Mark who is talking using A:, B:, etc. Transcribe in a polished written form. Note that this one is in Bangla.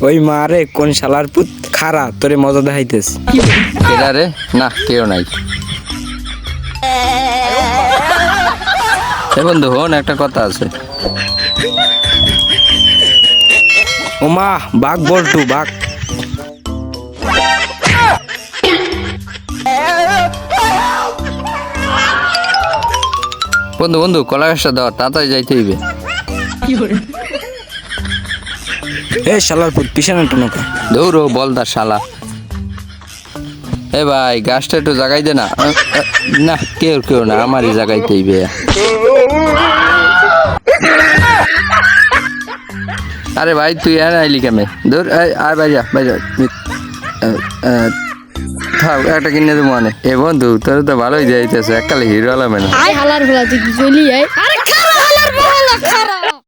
A: ওই মারে কোন শালার পুত খারা তোরে মজা দেখাইতেস।
B: কেডা রে? না কেউ নাই। এ বন্ধু হন, একটা কথা আছে।
A: ওমা বাঘ বল্টু বাঘ।
B: বন্ধু বন্ধু কলা গাছটা দেওয়া, তাড়াতাড়ি যাইতে হইবে।
A: এ শালার পুত পিছনে টনকা।
B: দৌড়ো বলদা শালা। এ ভাই গাছটা একটু জাগাই দে না। না কেউ না, আমারই জাগাইতে হইবে। আরে ভাই তুই আর আইলি কেমে? ধর আয় বাইরা বাইরা। থাক একটা কিনে দেবো মানে। এ বন্ধু তোর তো ভালোই যাইতেছে, এককালে হিরো আলামে না।
C: হালার ভোলা তুই কি চলি আয়। আরে খারা হালার ভোলা খারা।